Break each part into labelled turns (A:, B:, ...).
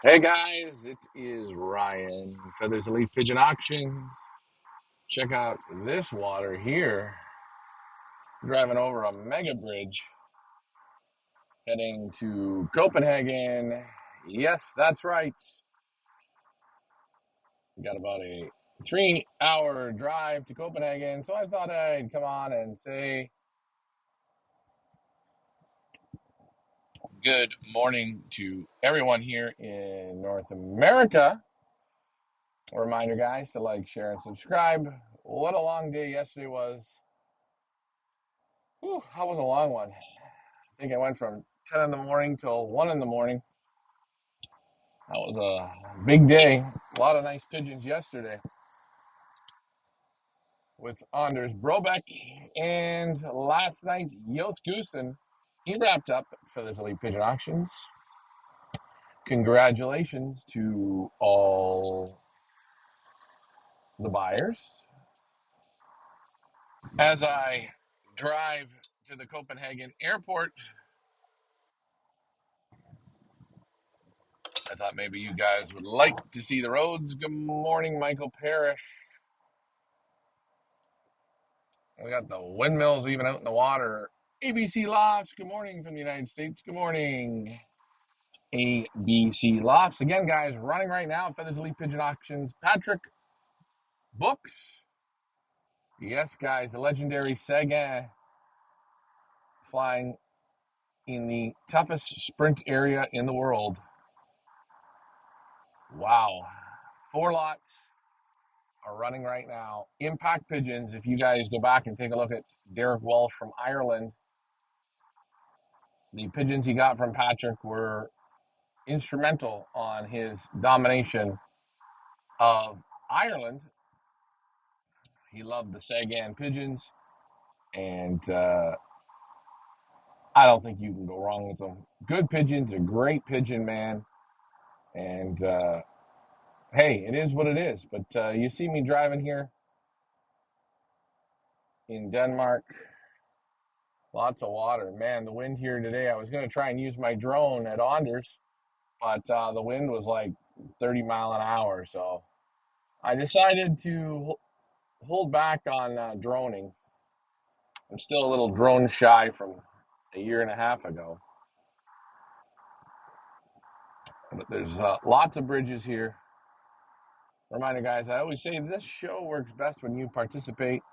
A: Hey guys, it is Ryan, Feathers Elite Pigeon Auctions. Check out this water here. Driving over a mega bridge, heading to Copenhagen. Yes, that's right. We got about a 3 hour drive to Copenhagen, so I thought I'd come on and say good morning to everyone here in North America. A reminder, guys, to like, share, and subscribe. What a long day yesterday was. Whew, that was a long one. I think I went from 10 in the morning till 1 in the morning. That was a big day. A lot of nice pigeons yesterday with Anders Brobeck. And last night, Jos Goosen, he wrapped up Feathers Elite Pigeon Auctions. Congratulations to all the buyers. As I drive to the Copenhagen airport, I thought maybe you guys would like to see the roads. Good morning, Michael Parrish. We got the windmills even out in the water. ABC Lofts, good morning from the United States. Good morning, ABC Lofts. Again, guys, running right now at Feathers Elite Pigeon Auctions. Patrick Books. Yes, guys, the legendary Sagan flying in the toughest sprint area in the world. Wow. 4 lots are running right now. Impact Pigeons, if you guys go back and take a look at Derek Walsh from Ireland, the pigeons he got from Patrick were instrumental on his domination of Ireland. He loved the Sagan pigeons, and I don't think you can go wrong with them. Good pigeons, a great pigeon man, and hey, it is what it is. But you see me driving here in Denmark, lots of water. Man, the wind here today, I was going to try and use my drone at Anders, but the wind was like 30 mile an hour, so I decided to hold back on droning. I'm still a little drone shy from a year and a half ago. But there's lots of bridges here. Reminder, guys, I always say this show works best when you participate.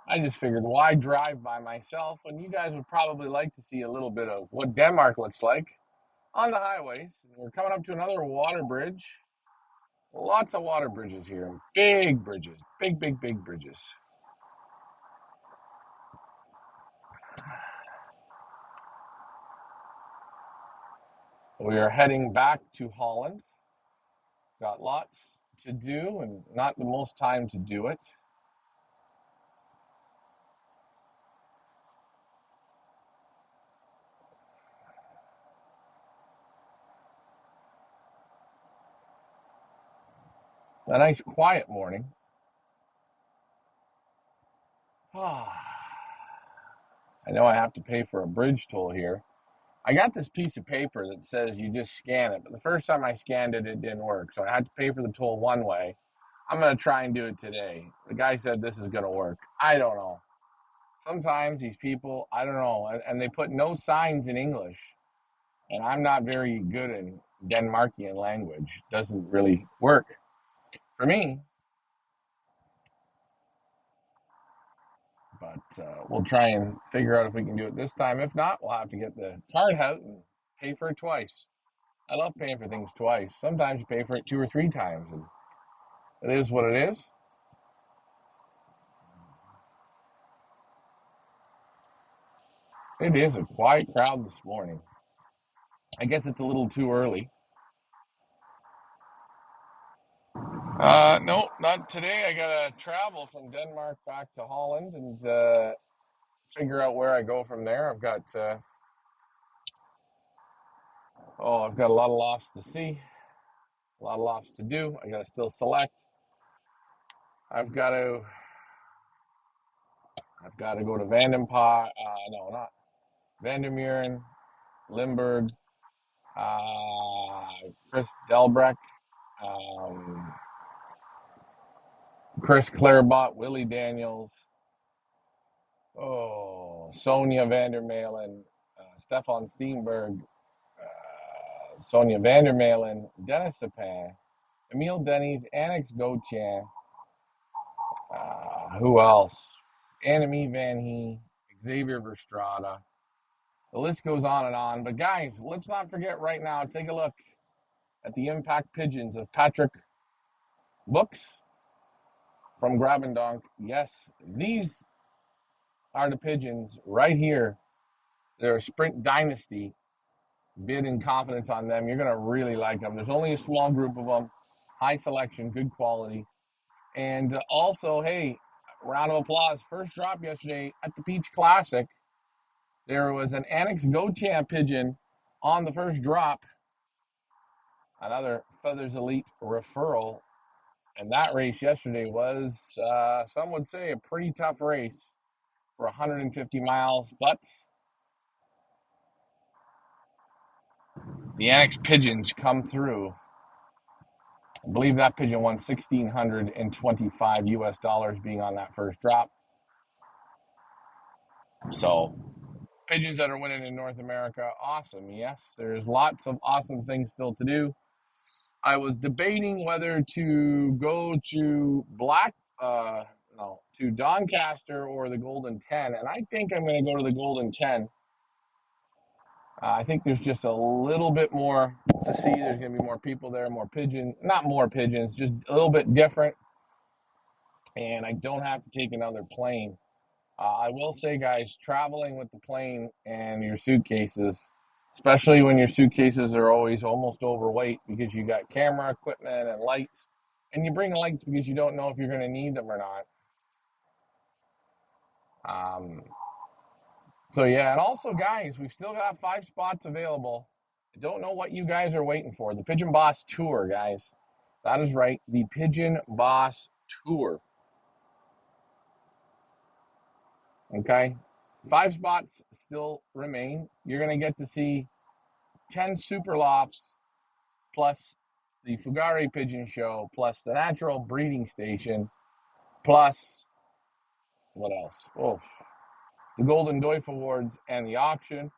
A: I just figured why drive by myself when you guys would probably like to see a little bit of what Denmark looks like on the highways. We're coming up to another water bridge. Lots of water bridges here. Big bridges. Big, big, big bridges. We are heading back to Holland. Got lots to do and not the most time to do it. A nice quiet morning. I know I have to pay for a bridge toll here. I got this piece of paper that says you just scan it, but the first time I scanned it, it didn't work. So I had to pay for the toll one way. I'm going to try and do it today. The guy said this is going to work. I don't know. Sometimes these people, I don't know, and they put no signs in English. And I'm not very good in Denmarkian language. It doesn't really work for me. But we'll try and figure out if we can do it this time. If not, we'll have to get the card out and pay for it twice. I love paying for things twice. Sometimes you pay for it 2 or 3 times, and it is what it is. It is a quiet crowd this morning. I guess it's a little too early. No, not today. I gotta travel from Denmark back to Holland and figure out where I go from there. I've got a lot of lofts to see, a lot of lofts to do. I gotta still select. I've got to, I've got to go to Vandenpa. No, not Vandermuren, Limburg, Chris Delbrecht, um, Chris Clarebott, Willie Daniels, Sonia Vandermeulen, Stefan Steenberg, Sonia Vandermeulen, Dennis Sapin, Emile Denny's, Annex Gauthier, who else? Annemie Van He, Xavier Verstrada. The list goes on and on. But guys, let's not forget right now, take a look at the impact pigeons of Patrick Books from Grab and Donk. Yes, these are the pigeons right here. They're a Sprint Dynasty. Bid in confidence on them. You're going to really like them. There's only a small group of them. High selection, good quality. And also, hey, round of applause. First drop yesterday at the Peach Classic. There was an Annex Gauthier pigeon on the first drop. Another Feathers Elite referral. And that race yesterday was, some would say, a pretty tough race for 150 miles. But the Annex pigeons come through. I believe that pigeon won $1,625 US dollars being on that first drop. So pigeons that are winning in North America, awesome. Yes, there's lots of awesome things still to do. I was debating whether to go to to Doncaster or the Golden 10, and I think I'm going to go to the Golden 10. I think there's just a little bit more to see. There's going to be more people there, not more pigeons, just a little bit different. And I don't have to take another plane. I will say, guys, traveling with the plane and your suitcases, especially when your suitcases are always almost overweight because you got camera equipment and lights, and you bring lights because you don't know if you're going to need them or not. So yeah, and also, guys, we still got 5 spots available. I don't know what you guys are waiting for. The Pigeon Boss Tour, guys. That is right, the Pigeon Boss Tour. Okay, 5 spots still remain. You're going to get to see 10 super lofts, plus the Fugari Pigeon Show, plus the Natural Breeding Station, plus what else? Oh, the Golden Doif Awards and the auction.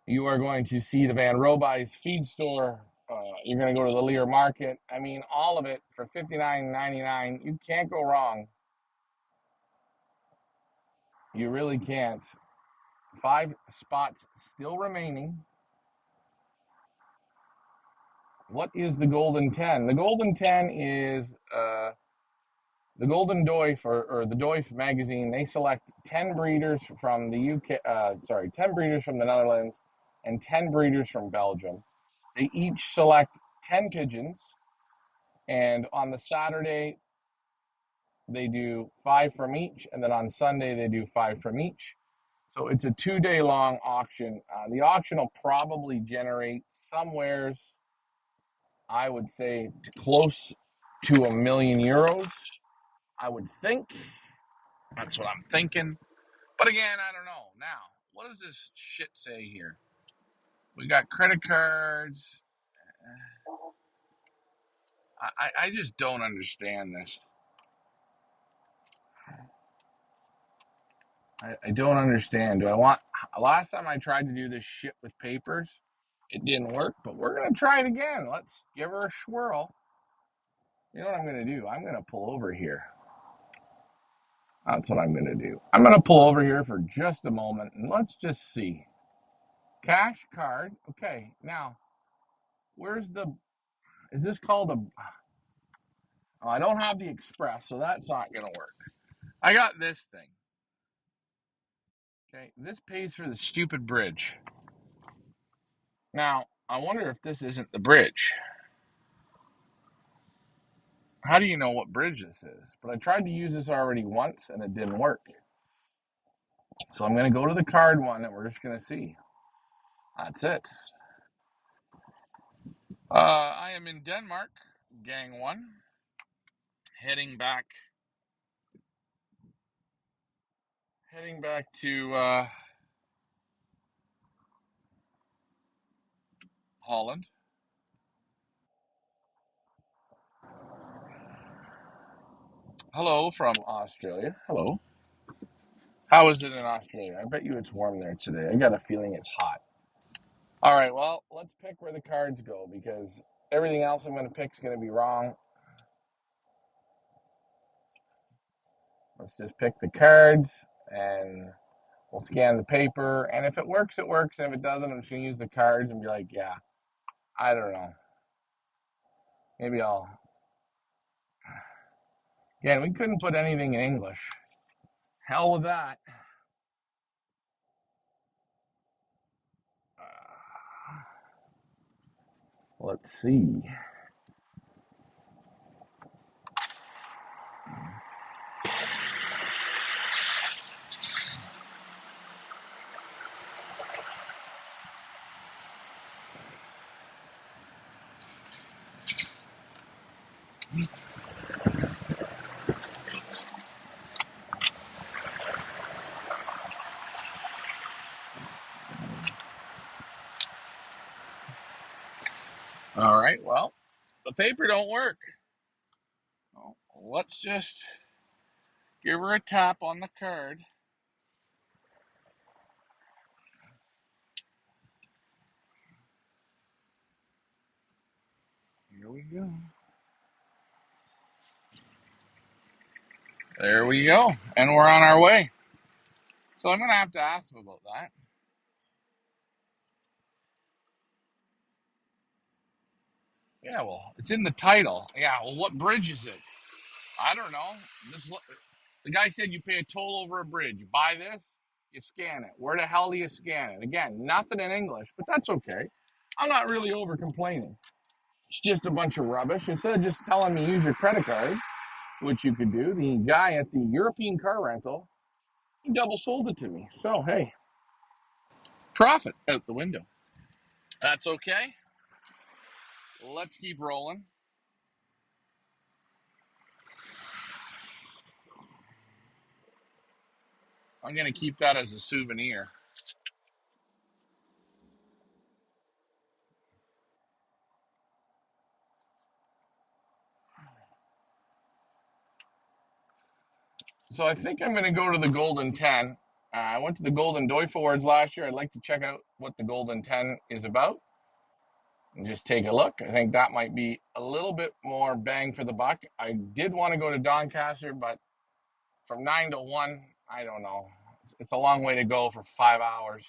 A: You are going to see the Van Roby's feed store. You're going to go to the Lear Market. I mean, all of it for $59.99. You can't go wrong. You really can't. 5 spots still remaining. What is the Golden 10? The Golden 10 is the Golden Doif or the Doif magazine. They select 10 breeders from the UK, 10 breeders from the Netherlands and 10 breeders from Belgium. They each select 10 pigeons, and on the Saturday, they do 5 from each, and then on Sunday, they do 5 from each. So it's a 2-day long auction. The auction will probably generate somewheres, I would say, close to €1 million. I would think. That's what I'm thinking. But again, I don't know. Now, what does this shit say here? We got credit cards. I just don't understand this. I don't understand. Last time I tried to do this shit with papers, it didn't work, but we're going to try it again. Let's give her a swirl. You know what I'm going to do? I'm going to pull over here. That's what I'm going to do. I'm going to pull over here for just a moment, and let's just see. Cash card. Okay, now, is this called a, oh, I don't have the Express, so that's not going to work. I got this thing. Okay, this pays for the stupid bridge. Now, I wonder if this isn't the bridge. How do you know what bridge this is? But I tried to use this already once, and it didn't work. So I'm going to go to the card one, and we're just going to see. That's it. I am in Denmark, Gang 1, heading back to Holland. Hello from Australia. Hello. How is it in Australia? I bet you it's warm there today. I got a feeling it's hot. All right, well, let's pick where the cards go because everything else I'm going to pick is going to be wrong. Let's just pick the cards and we'll scan the paper. And if it works, it works. And if it doesn't, I'm just going to use the cards and be like, yeah, I don't know. Maybe I'll. Again, we couldn't put anything in English. Hell with that. Let's see. All right, well, the paper don't work. Oh, let's just give her a tap on the card. Here we go. There we go. And we're on our way. So I'm going to have to ask him about that. Yeah, well, it's in the title. Yeah, well, what bridge is it? I don't know. The guy said you pay a toll over a bridge. You buy this, you scan it. Where the hell do you scan it? Again, nothing in English, but that's okay. I'm not really over complaining. It's just a bunch of rubbish. Instead of just telling me use your credit card, which you could do, the guy at the European car rental, he double sold it to me. So, hey, profit out the window. That's okay. Let's keep rolling. I'm going to keep that as a souvenir. So I think I'm going to go to the Golden 10. I went to the Golden Doif Awards last year. I'd like to check out what the Golden 10 is about and just take a look. I think that might be a little bit more bang for the buck. I did want to go to Doncaster, but from 9 to 1, I don't know. It's a long way to go for 5 hours.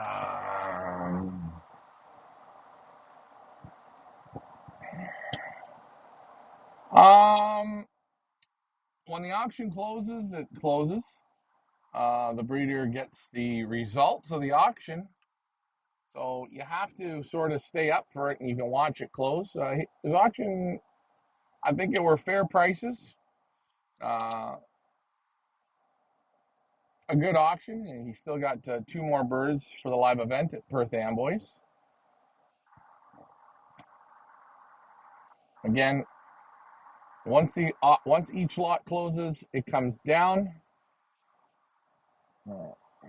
A: Um, um, when the auction closes, it closes. The breeder gets the results of the auction. So you have to sort of stay up for it and you can watch it close. His auction, I think it were fair prices. Uh, a good auction. And he still got 2 more birds for the live event at Perth Amboys. Again, once each lot closes, it comes down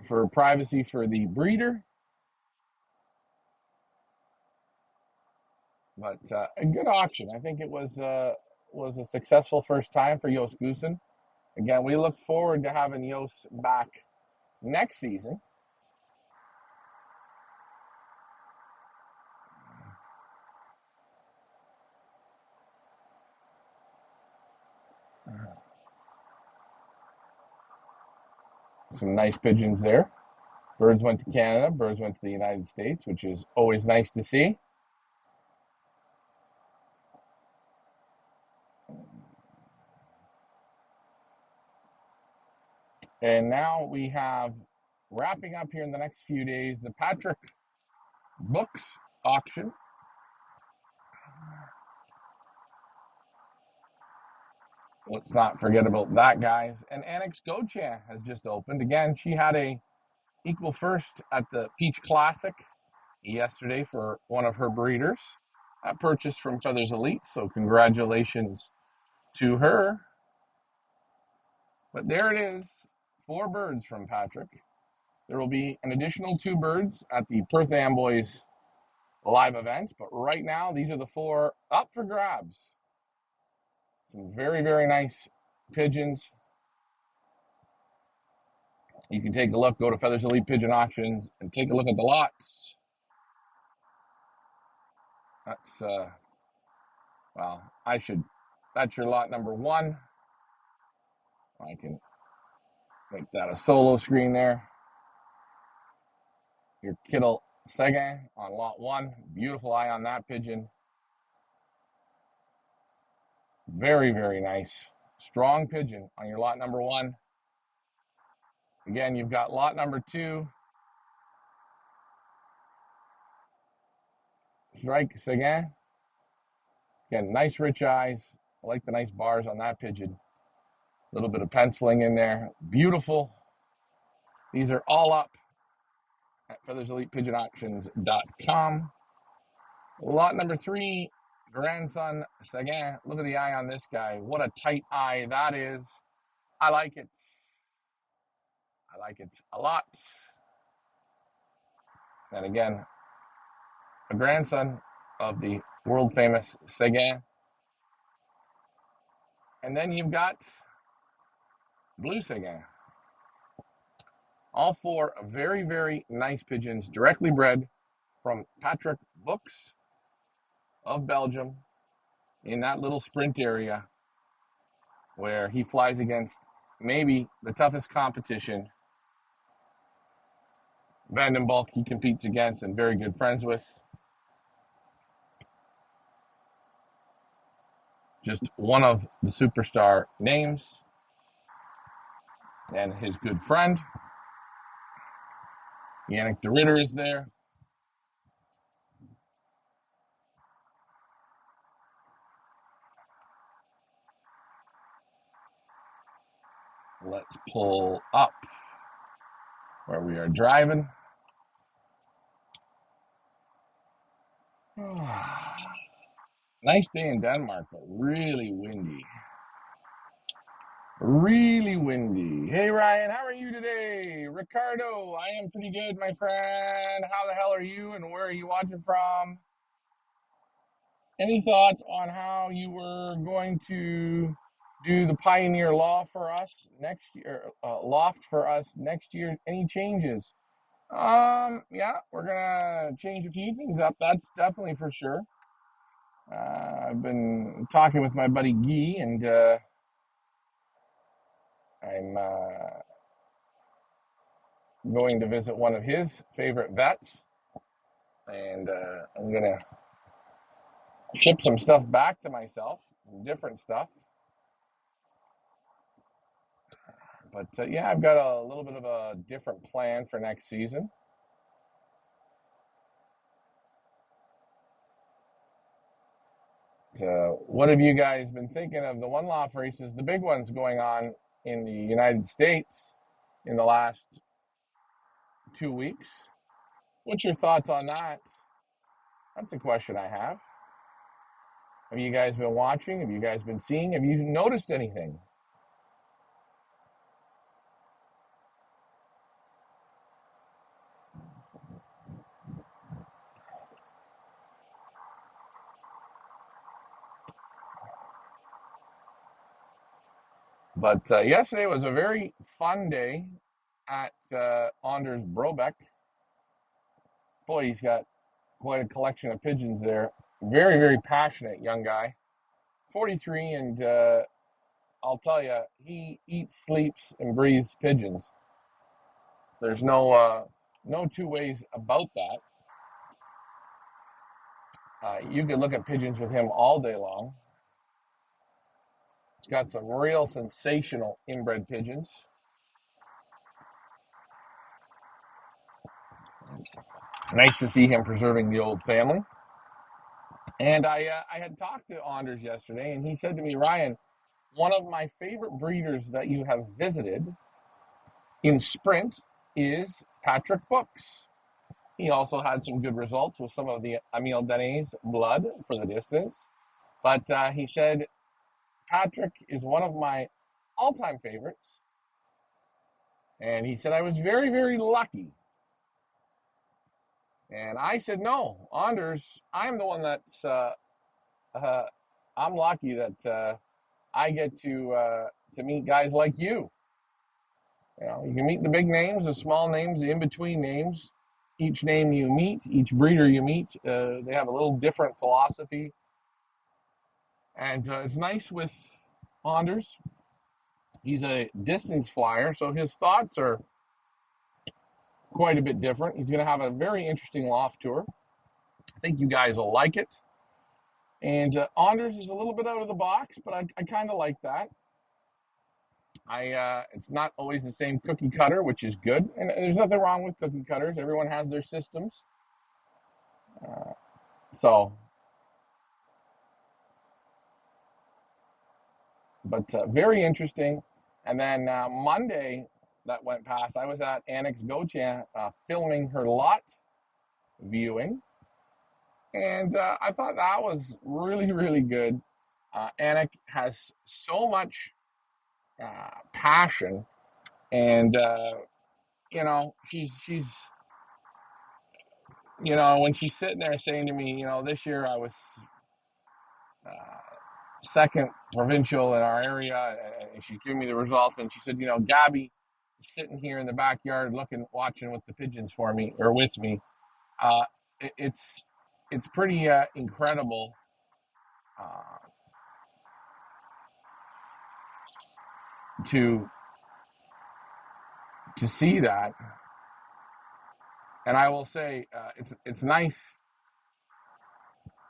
A: for privacy for the breeder. But a good auction. I think it was a successful first time for Jos Goosen. Again, we look forward to having Jos back next season. Some nice pigeons there. Birds went to Canada, birds went to the United States, which is always nice to see. And now we have, wrapping up here in the next few days, the Patrick Books auction. Let's not forget about that, guys. And Annex Gochan has just opened. Again, she had a equal first at the Peach Classic yesterday for one of her breeders. Purchased from Feathers Elite, so congratulations to her. But there it is, 4 birds from Patrick. There will be an additional 2 birds at the Perth Amboys live event, but right now these are the 4 up for grabs. Some very, very nice pigeons. You can take a look, go to Feathers Elite Pigeon Auctions and take a look at the lots. That's, well, that's your lot number 1. I can make that a solo screen there. Your Kittle Seguin on lot 1. Beautiful eye on that pigeon. Very, very nice. Strong pigeon on your lot number 1. Again, you've got lot number 2. Strike Seguin. Again, nice rich eyes. I like the nice bars on that pigeon. A little bit of penciling in there. Beautiful. These are all up at featherselitepigeonauctions.com. Lot number 3, Grandson Seguin. Look at the eye on this guy. What a tight eye that is. I like it. I like it a lot. And again, a grandson of the world famous Seguin. And then you've got Blue Seguin. All 4 very, very nice pigeons, directly bred from Patrick Books of Belgium in that little sprint area where he flies against maybe the toughest competition Vandenbalk he competes against and very good friends with. Just one of the superstar names and his good friend. Yannick de Ritter is there. Let's pull up where we are driving. Nice day in Denmark, but really windy. Really windy. Hey, Ryan, how are you today? Ricardo, I am pretty good, my friend. How the hell are you and where are you watching from? Any thoughts on how you were going to do the Pioneer Law for us next year, loft for us next year? Any changes? Yeah, we're gonna change a few things up. That's definitely for sure. I've been talking with my buddy Guy, and I'm going to visit one of his favorite vets, and I'm gonna ship some stuff back to myself, different stuff. But yeah, I've got a little bit of a different plan for next season. So what have you guys been thinking of the one loft races, the big ones going on in the United States in the last 2 weeks? What's your thoughts on that? That's a question I have. Have you guys been watching? Have you guys been seeing? Have you noticed anything? But yesterday was a very fun day at Anders Brobeck. Boy, he's got quite a collection of pigeons there. Very, very passionate young guy. 43, and I'll tell you, he eats, sleeps, and breathes pigeons. There's no two ways about that. You could look at pigeons with him all day long. He's got some real sensational inbred pigeons. Nice to see him preserving the old family. And I had talked to Anders yesterday, and he said to me, Ryan, one of my favorite breeders that you have visited in sprint is Patrick Books. He also had some good results with some of the Emile Denis blood for the distance. But he said Patrick is one of my all-time favorites. And he said I was very, very lucky. And I said, no, Anders, I'm the one that's, uh, I'm lucky that I get to meet guys like you. You know, you can meet the big names, the small names, the in-between names. Each name you meet, each breeder you meet, they have a little different philosophy. And it's nice with Anders. He's a distance flyer, so his thoughts are quite a bit different. He's going to have a very interesting loft tour. I think you guys will like it. And Anders is a little bit out of the box, but I kind of like that. It's not always the same cookie cutter, which is good. And there's nothing wrong with cookie cutters. Everyone has their systems. Uh, so, but very interesting. And then Monday that went past, I was at Annex Gauthier filming her lot viewing. And I thought that was really, really good. Anik has so much passion, and she's when she's sitting there saying to me, this year I was uh, second provincial in our area, and she's giving me the results, and she said, Gabby is sitting here in the backyard watching with the pigeons for me or with me. Uh, it's pretty incredible. Uh, to see that. And I will say, it's nice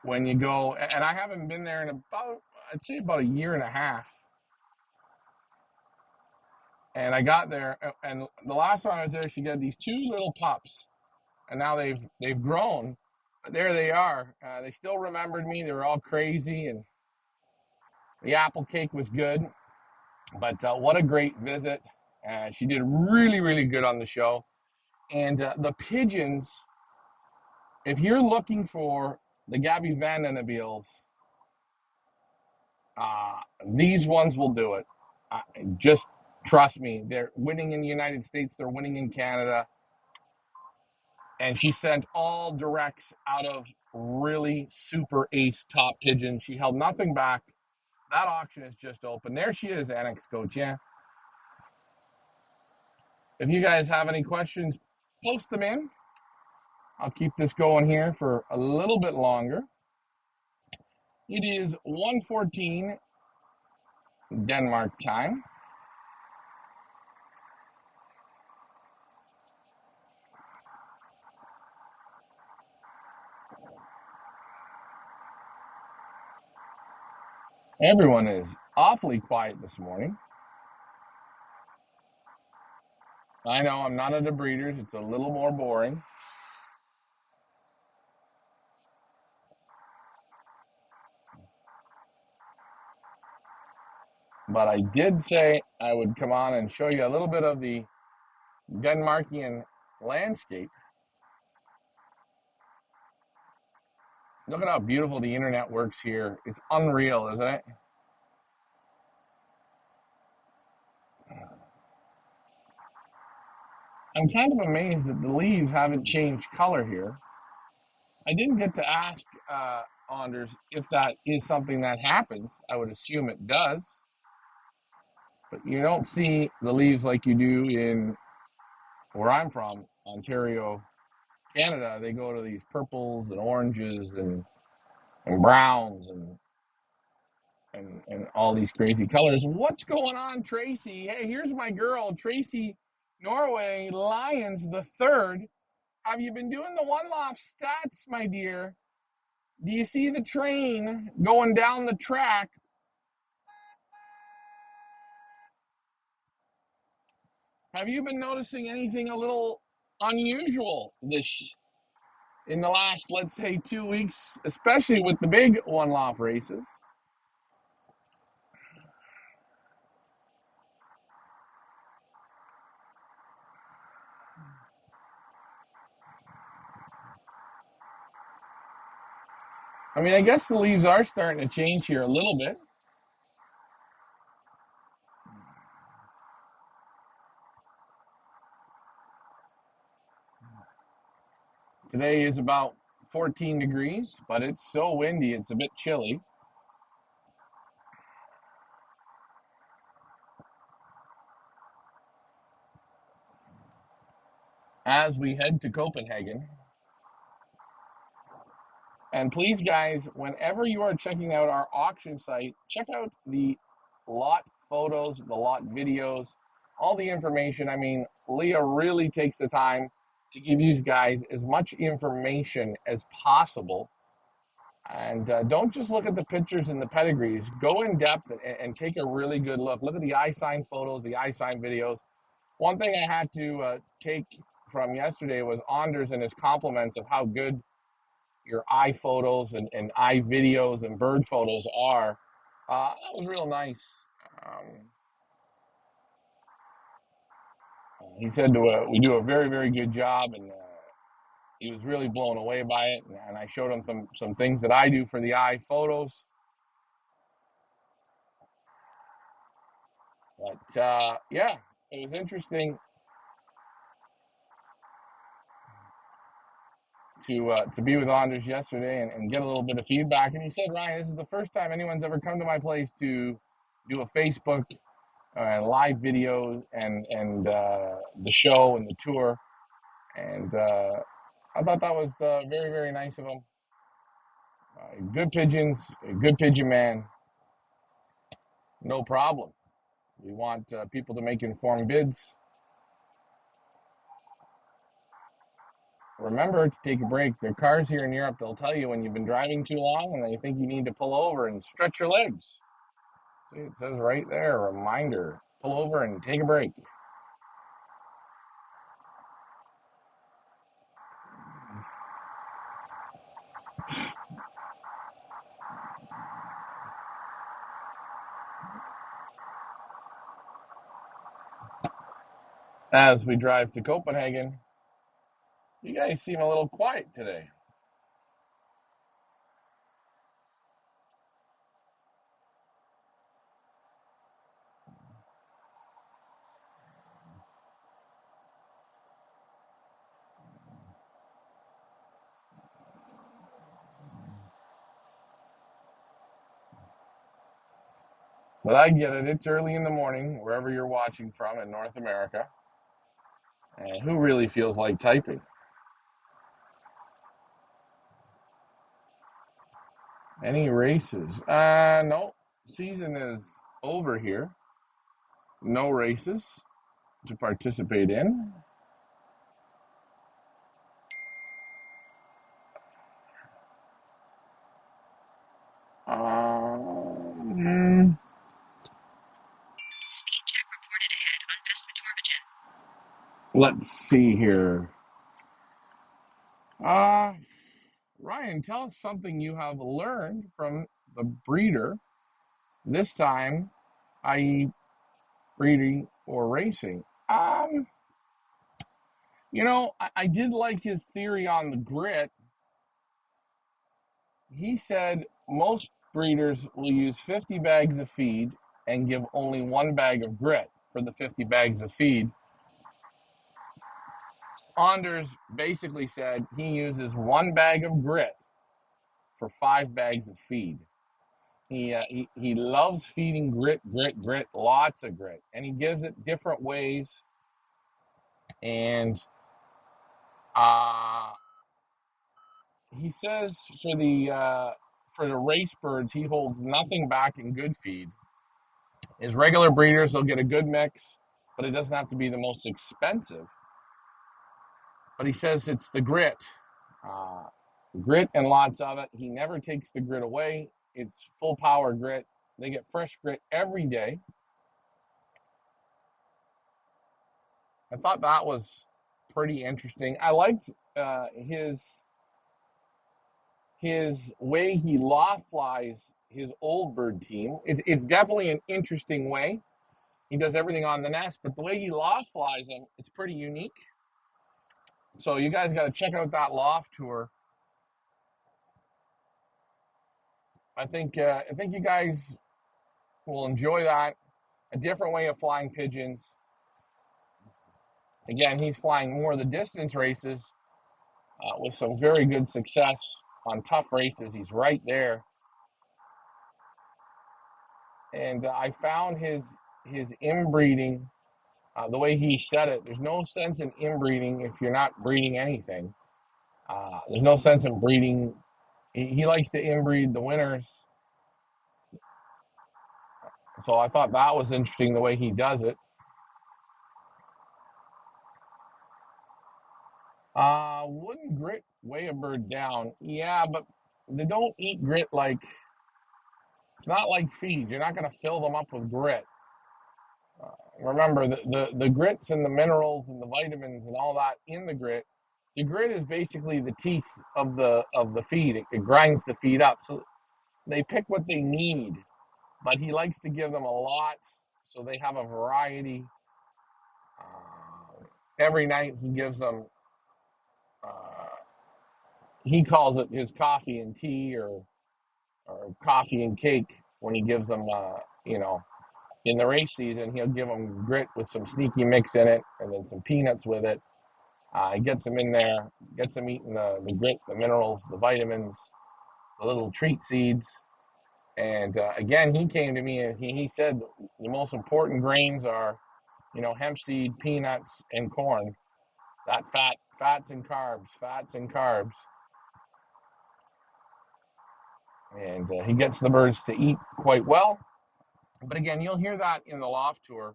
A: when you go. And I haven't been there in I'd say about a year and a half. And I got there, and the last time I was there, she got these two little pups, and now they've grown. But there they are. They still remembered me. They were all crazy, and the apple cake was good. But what a great visit! She did really, really good on the show. And the pigeons, if you're looking for the Gabby Van Den Ebeels, these ones will do it. Just trust me. They're winning in the United States. They're winning in Canada. And she sent all directs out of really super ace top pigeons. She held nothing back. That auction is just open. There she is, Annex Gauthier. If you guys have any questions, post them in. I'll keep this going here for a little bit longer. It is 1:14 Denmark time. Everyone is awfully quiet this morning. I know I'm not at a breeder's. It's a little more boring. But I did say I would come on and show you a little bit of the Denmarkian landscape. Look at how beautiful the internet works here. It's unreal, isn't it? I'm kind of amazed that the leaves haven't changed color here. I didn't get to ask Anders if that is something that happens. I would assume it does. But you don't see the leaves like you do in where I'm from, Ontario, Canada. They go to these purples and oranges and browns and all these crazy colors. What's going on, Tracy? Hey, here's my girl, Tracy Norway Lyons the third. Have you been doing the one loft stats, my dear? Do you see the train going down the track? Have you been noticing anything a little unusual in the last, let's say, 2 weeks, especially with the big one loft races? I mean, I guess the leaves are starting to change here a little bit. Today is about 14 degrees, but it's so windy, it's a bit chilly. As we head to Copenhagen. And please, guys, whenever you are checking out our auction site, check out the lot photos, the lot videos, all the information. I mean, Leah really takes the time to give you guys as much information as possible. And don't just look at the pictures and the pedigrees. Go in depth and take a really good look. Look at the eye sign photos, the eye sign videos. One thing I had to take from yesterday was Anders and his compliments of how good your eye photos and eye videos and bird photos are. That was real nice. Um, he said we do a very, very good job, and he was really blown away by it. And I showed him some things that I do for the eye photos. But yeah, it was interesting to be with Anders yesterday and get a little bit of feedback. And he said, Ryan, this is the first time anyone's ever come to my place to do a Facebook live video and the show and the tour. And I thought that was very, very nice of him. Good pigeons, a good pigeon man, no problem. We want people to make informed bids. Remember to take a break. There are cars here in Europe, they'll tell you when you've been driving too long and they think you need to pull over and stretch your legs. See, it says right there, reminder, pull over and take a break. As we drive to Copenhagen, you guys seem a little quiet today. But I get it. It's early in the morning, wherever you're watching from in North America. And who really feels like typing? Any races? No. Season is over here. No races to participate in. Um, let's see here. Uh, Ryan, tell us something you have learned from the breeder this time, i.e., breeding or racing. I did like his theory on the grit. He said most breeders will use 50 bags of feed and give only one bag of grit for the 50 bags of feed. Anders basically said he uses one bag of grit for 5 bags of feed. He loves feeding grit, lots of grit, and he gives it different ways. And he says for the race birds, he holds nothing back in good feed. His regular breeders will get a good mix, but it doesn't have to be the most expensive. But he says it's the grit. Grit and lots of it. He never takes the grit away. It's full power grit. They get fresh grit every day. I thought that was pretty interesting. I liked his way he loft flies his old bird team. It's definitely an interesting way. He does everything on the nest, but the way he loft flies them, it's pretty unique. So you guys got to check out that loft tour. I think you guys will enjoy that. A different way of flying pigeons. Again, he's flying more of the distance races, with some very good success on tough races. He's right there, and I found his inbreeding. The way he said it, there's no sense in inbreeding if you're not breeding anything. There's no sense in breeding. He likes to inbreed the winners. So I thought that was interesting the way he does it. Wouldn't grit weigh a bird down? Yeah, but they don't eat grit like it's not like feed. You're not going to fill them up with grit. Remember the grits and the minerals and the vitamins and all that in the grit. The grit is basically the teeth of the feed. It grinds the feed up. So they pick what they need, but he likes to give them a lot so they have a variety. Every night he gives them, he calls it his coffee and tea or coffee and cake when he gives them, in the race season, he'll give them grit with some sneaky mix in it and then some peanuts with it. He gets them in there, gets them eating the grit, the minerals, the vitamins, the little treat seeds. And again, he came to me and he said the most important grains are, hemp seed, peanuts, and corn. That fats and carbs, fats and carbs. And he gets the birds to eat quite well. But again, you'll hear that in the loft tour.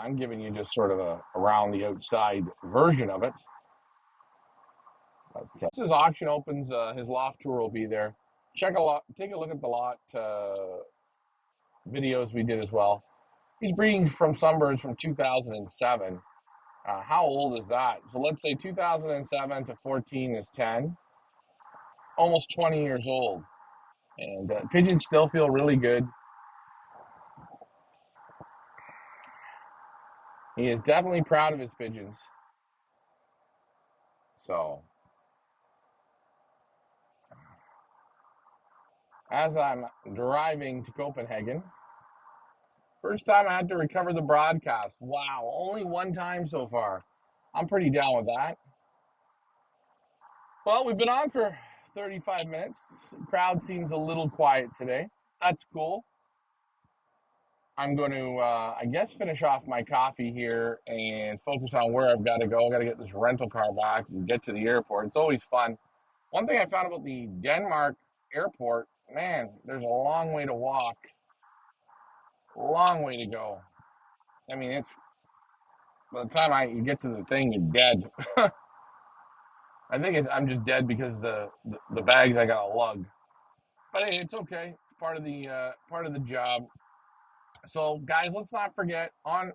A: I'm giving you just sort of a around the outside version of it. But once his auction opens, his loft tour will be there. Take a look at the lot videos we did as well. He's breeding from Sunbirds from 2007. How old is that? So let's say 2007 to 14 is 10, almost 20 years old. And pigeons still feel really good. He is definitely proud of his pigeons. So, as I'm driving to Copenhagen, first time I had to recover the broadcast. Wow, only one time so far. I'm pretty down with that. Well, we've been on for 35 minutes. The crowd seems a little quiet today. That's cool. I'm going to, I guess, finish off my coffee here and focus on where I've got to go. I've got to get this rental car back and get to the airport. It's always fun. One thing I found about the Denmark airport, man, there's a long way to walk, long way to go. I mean, it's by the time you get to the thing, you're dead. I think I'm just dead because the bags I got to lug. But hey, it's okay. It's part of the job. So guys, let's not forget on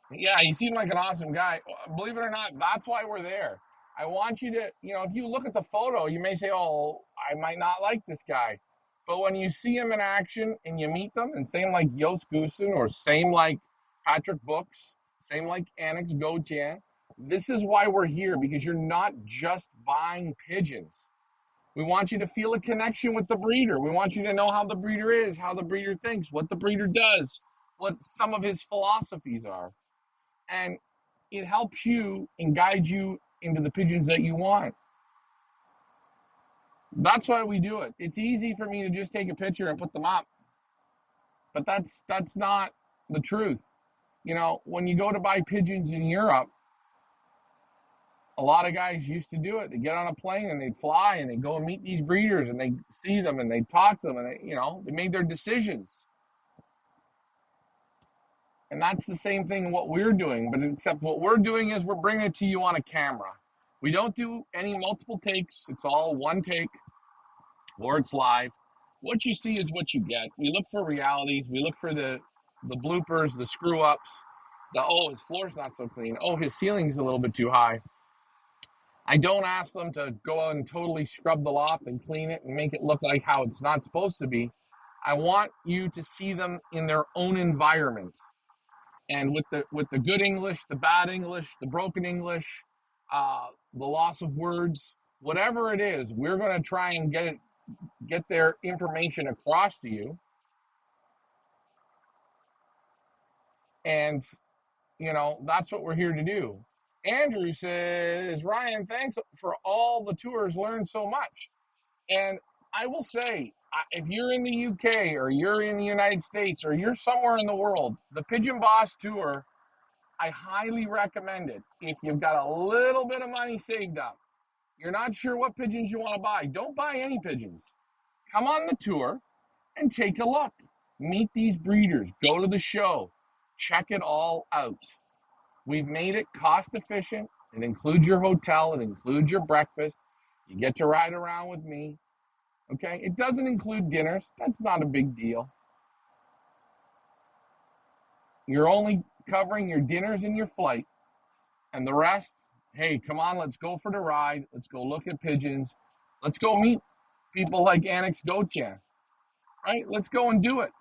A: yeah, you seem like an awesome guy. Believe it or not, that's why we're there. I want you to, if you look at the photo, you may say, "Oh, I might not like this guy," but when you see him in action and you meet them, and same like Jos Goosen or same like Patrick Books, same like Annex Gauthier, this is why we're here because you're not just buying pigeons. We want you to feel a connection with the breeder. We want you to know how the breeder is, how the breeder thinks, what the breeder does, what some of his philosophies are. And it helps you and guides you into the pigeons that you want. That's why we do it. It's easy for me to just take a picture and put them up, but that's not the truth. When you go to buy pigeons in Europe, a lot of guys used to do it. They get on a plane and they'd fly and they'd go and meet these breeders and they see them and they talk to them and they made their decisions. And that's the same thing in what we're doing, but except what we're doing is we're bringing it to you on a camera. We don't do any multiple takes. It's all one take or it's live. What you see is what you get. We look for realities. We look for the bloopers, the screw ups, oh, his floor's not so clean. Oh, his ceiling's a little bit too high. I don't ask them to go out and totally scrub the loft and clean it and make it look like how it's not supposed to be. I want you to see them in their own environment. And with the good English, the bad English, the broken English, the loss of words, whatever it is, we're going to try and get their information across to you. And that's what we're here to do. Andrew says, Ryan, thanks for all the tours. Learned so much. And I will say, if you're in the UK or you're in the United States or you're somewhere in the world, the Pigeon Boss Tour, I highly recommend it. If you've got a little bit of money saved up, you're not sure what pigeons you want to buy, don't buy any pigeons. Come on the tour and take a look. Meet these breeders, go to the show, check it all out. We've made it cost efficient. It includes your hotel, it includes your breakfast. You get to ride around with me. Okay? It doesn't include dinners. That's not a big deal. You're only covering your dinners and your flight, and the rest, hey, come on, let's go for the ride. Let's go look at pigeons. Let's go meet people like Annex Gochan, right? Let's go and do it.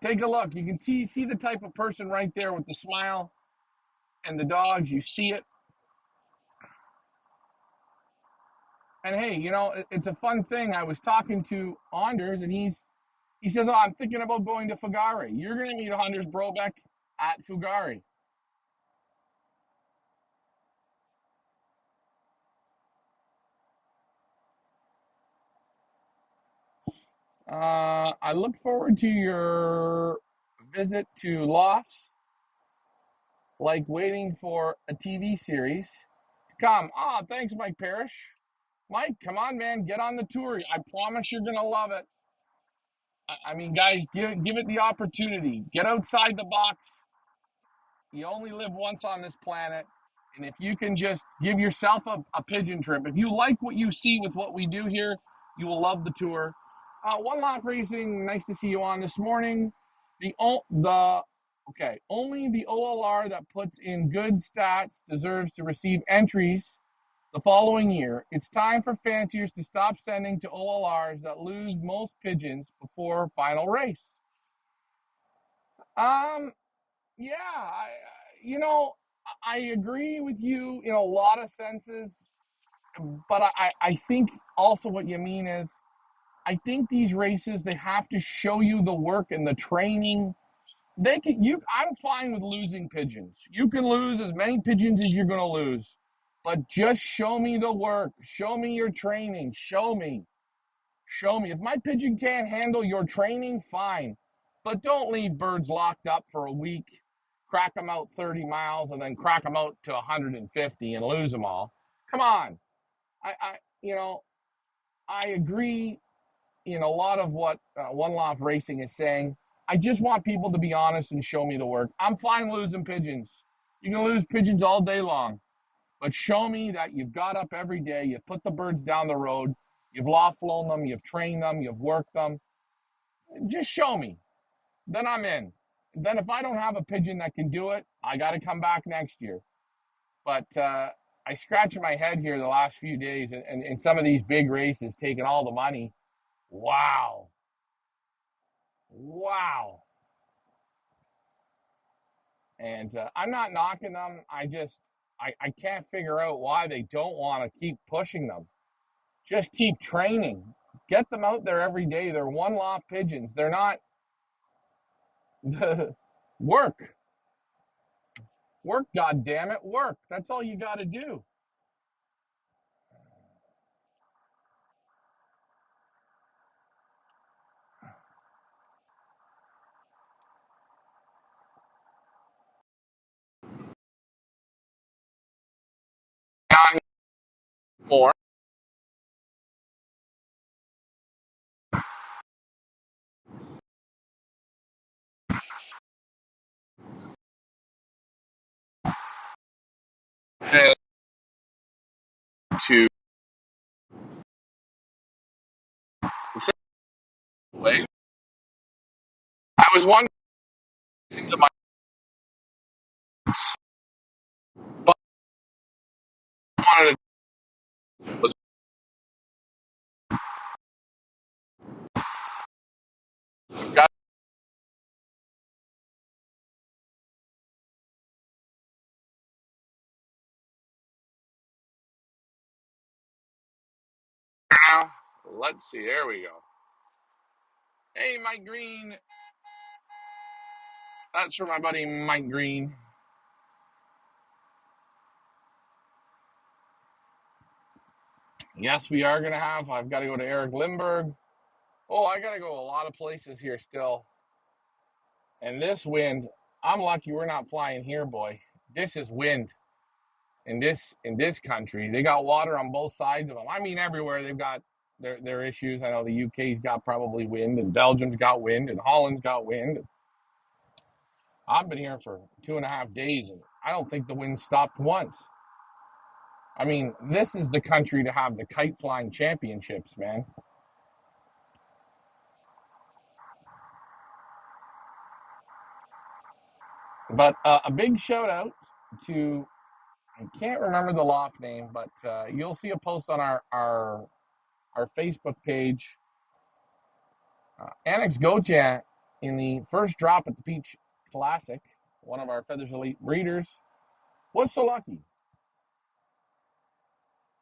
A: Take a look. You can see the type of person right there with the smile and the dogs. You see it. And hey, it's a fun thing. I was talking to Anders, and he says, "Oh, I'm thinking about going to Fugari." You're going to meet Anders Brobeck at Fugari. I look forward to your visit to Lofts, like waiting for a TV series to come. Ah, thanks, Mike Parrish. Mike, come on, man, get on the tour. I promise you're gonna love it. I mean, guys, give it the opportunity. Get outside the box. You only live once on this planet. And if you can just give yourself a pigeon trip, if you like what you see with what we do here, you will love the tour. One Laugh Racing, nice to see you on this morning. Only the OLR that puts in good stats deserves to receive entries the following year. It's time for fanciers to stop sending to OLRs that lose most pigeons before final race. Um, yeah, I agree with you in a lot of senses, but I think also what you mean is I think these races they have to show you the work and the training. I'm fine with losing pigeons. You can lose as many pigeons as you're gonna lose, but just show me the work. Show me your training. Show me. Show me. If my pigeon can't handle your training, fine. But don't leave birds locked up for a week, crack them out 30 miles, and then crack them out to 150 and lose them all. Come on. I you know, I agree in a lot of what One Loft Racing is saying. I just want people to be honest and show me the work. I'm fine losing pigeons. You can lose pigeons all day long, but show me that you've got up every day, you've put the birds down the road, you've loft flown them, you've trained them, you've worked them. Just show me. Then I'm in. Then if I don't have a pigeon that can do it, I got to come back next year. But I scratch my head here the last few days, and in some of these big races, taking all the money. Wow, wow. And I'm not knocking them. I can't figure out why they don't want to keep pushing them. Just keep training. Get them out there every day. They're one loft pigeons. They're not work. Work, God damn it, work. That's all you got to do. More to way. I was wondering into my but wanted to was got now. Let's see. There we go. Hey, Mike Green. That's for my buddy Mike Green. Yes, we are going to have. I've got to go to Eric Lindbergh. Oh, I got to go a lot of places here still. And this wind, I'm lucky we're not flying here, boy. This is wind in this country. They got water on both sides of them. I mean, everywhere they've got their issues. I know the UK's got probably wind, and Belgium's got wind, and Holland's got wind. I've been here for 2.5 days, and I don't think the wind stopped once. I mean, this is the country to have the kite flying championships, man. But a big shout out to, I can't remember the loft name, but you'll see a post on our Facebook page. Annex Gauthier in the first drop at the Peach Classic, one of our Feathers Elite breeders, was so lucky,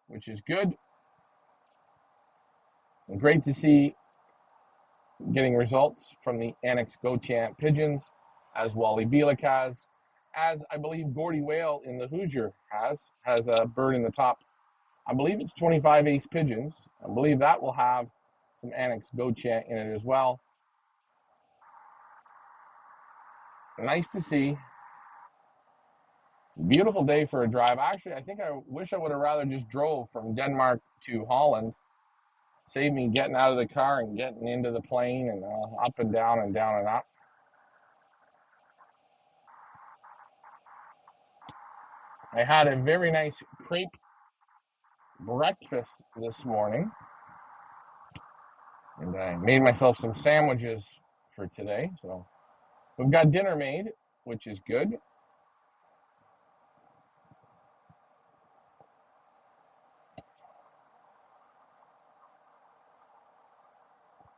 A: which is good and great to see getting results from the Annex Gauthier pigeons, as Wally Bielek has, as I believe Gordy Whale in the Hoosier has a bird in the top. I believe it's 25 ace pigeons. I believe that will have some Annex Gauthier in it as well. Nice to see. Beautiful day for a drive. Actually, I think I wish I would have rather just drove from Denmark to Holland. Saved me getting out of the car and getting into the plane and up and down and down and up. I had a very nice crepe breakfast this morning. And I made myself some sandwiches for today. So we've got dinner made, which is good.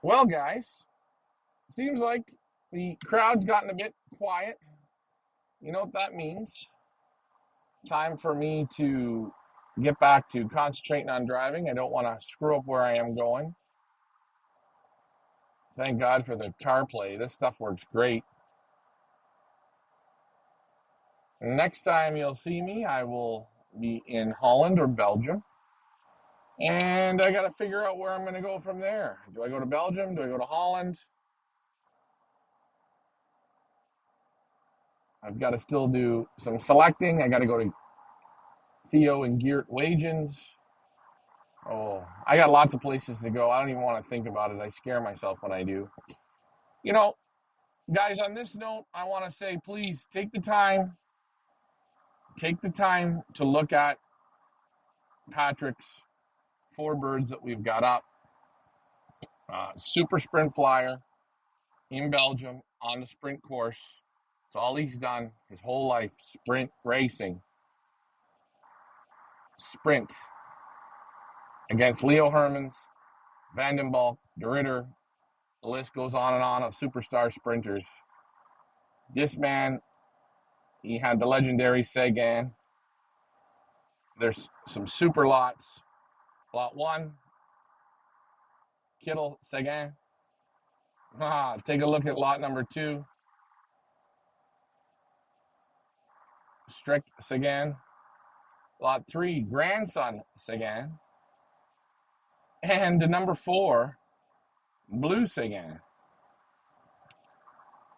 A: Well, guys, seems like the crowd's gotten a bit quiet. You know what that means? Time for me to get back to concentrating on driving. I don't want to screw up where I am going. Thank God for the CarPlay. This stuff works great. Next time you'll see me, I will be in Holland or Belgium. And I got to figure out where I'm going to go from there. Do I go to Belgium? Do I go to Holland? I've got to still do some selecting. I got to go to Theo and Geert Wagens. Oh, I got lots of places to go. I don't even want to think about it. I scare myself when I do. You know, guys, on this note, I want to say, please take the time to look at Patrick's 4 birds that we've got up. Super sprint flyer in Belgium on the sprint course. It's all he's done his whole life, sprint racing. Sprint against Leo Hermans, Vanden Bulk, De Ridder. The list goes on and on of superstar sprinters. This man, he had the legendary Sagan. There's some super lots. Lot 1, Kittel, Sagan. Take a look at lot number 2. Strick, Sagan. Lot 3, grandson, Sagan. And number 4, Blue Sagan.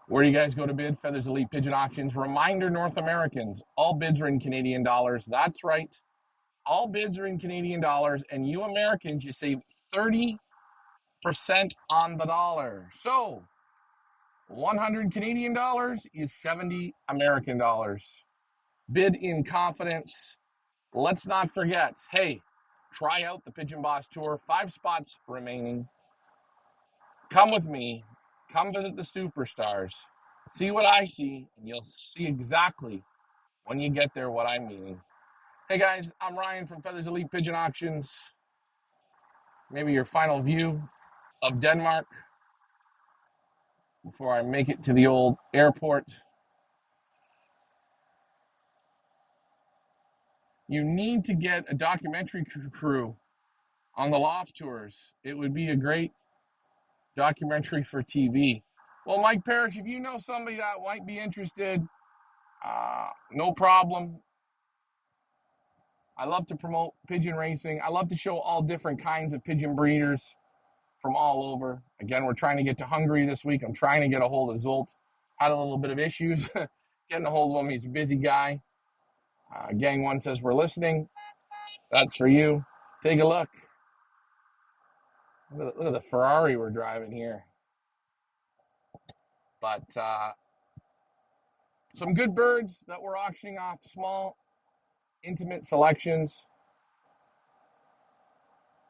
A: Where do you guys go to bid? Feathers Elite Pigeon Auctions. Reminder, North Americans, all bids are in Canadian dollars. That's right. All bids are in Canadian dollars. And you Americans, you save 30% on the dollar. So 100 Canadian dollars is 70 American dollars. Bid in confidence. Let's not forget, hey, try out the Pigeon Boss Tour. 5 spots remaining. Come with me. Come visit the superstars. See what I see, and you'll see exactly when you get there what I'm meaning. Hey guys, I'm Ryan from Feathers Elite Pigeon Auctions. Maybe your final view of Denmark before I make it to the old airport. You need to get a documentary crew on the loft tours. It would be a great documentary for TV. Well, Mike Parrish, if you know somebody that might be interested, no problem. I love to promote pigeon racing. I love to show all different kinds of pigeon breeders from all over. Again, we're trying to get to Hungary this week. I'm trying to get a hold of Zolt. Had a little bit of issues getting a hold of him. He's a busy guy. Gang One says we're listening. That's for you. Take a look. Look at the Ferrari we're driving here. But some good birds that we're auctioning off, small, intimate selections.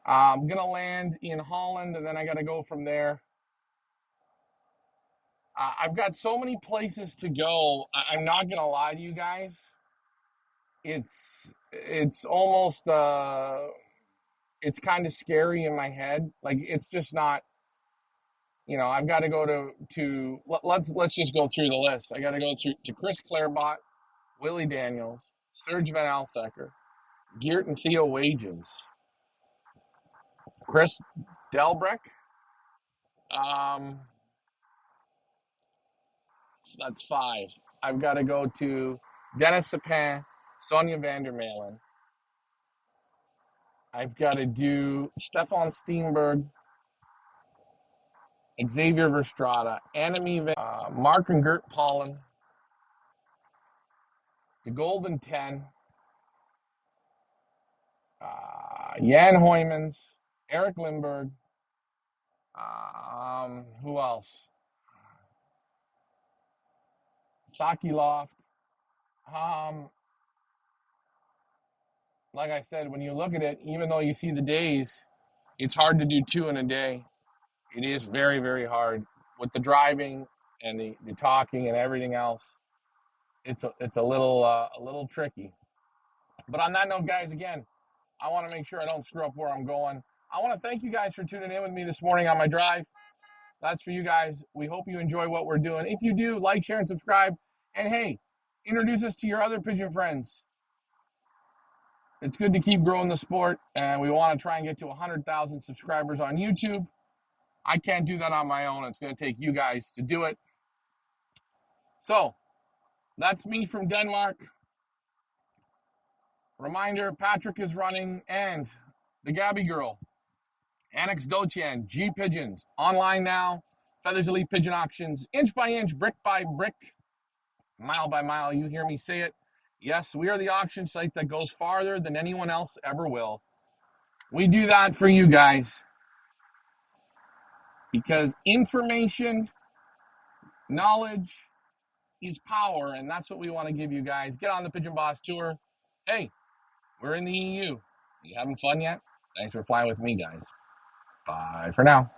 A: I'm going to land in Holland, and then I got to go from there. I've got so many places to go. I'm not going to lie to you guys. It's almost it's kind of scary in my head. Like, it's just not, I've got to go to let's just go through the list. I got to go to Chris Clarebot, Willie Daniels, Serge Van Alsecker, Geert and Theo Wages, Chris Delbreck. That's 5. I've got to go to Dennis Sapin, Sonia Vandermeulen. I've got to do Stefan Steenberg, Xavier Verstrada, Mark and Gert Pollen, the Golden 10, Jan Hoymans, Eric Lindberg. Who else? Saki Loft. Like I said, when you look at it, even though you see the days, it's hard to do 2 in a day. It is very, very hard with the driving and the talking and everything else. It's a little tricky. But on that note, guys, again, I want to make sure I don't screw up where I'm going. I want to thank you guys for tuning in with me this morning on my drive. That's for you guys. We hope you enjoy what we're doing. If you do, like, share, and subscribe. And hey, introduce us to your other pigeon friends. It's good to keep growing the sport, and we want to try and get to 100,000 subscribers on YouTube. I can't do that on my own. It's going to take you guys to do it. So, that's me from Denmark. Reminder, Patrick is running, and the Gabby girl, Annex Gochan, G Pigeons, online now. Feathers Elite Pigeon Auctions, inch by inch, brick by brick, mile by mile. You hear me say it. Yes, we are the auction site that goes farther than anyone else ever will. We do that for you guys because information, knowledge is power, and that's what we want to give you guys. Get on the Pigeon Boss Tour. Hey, we're in the EU. You having fun yet? Thanks for flying with me, guys. Bye for now.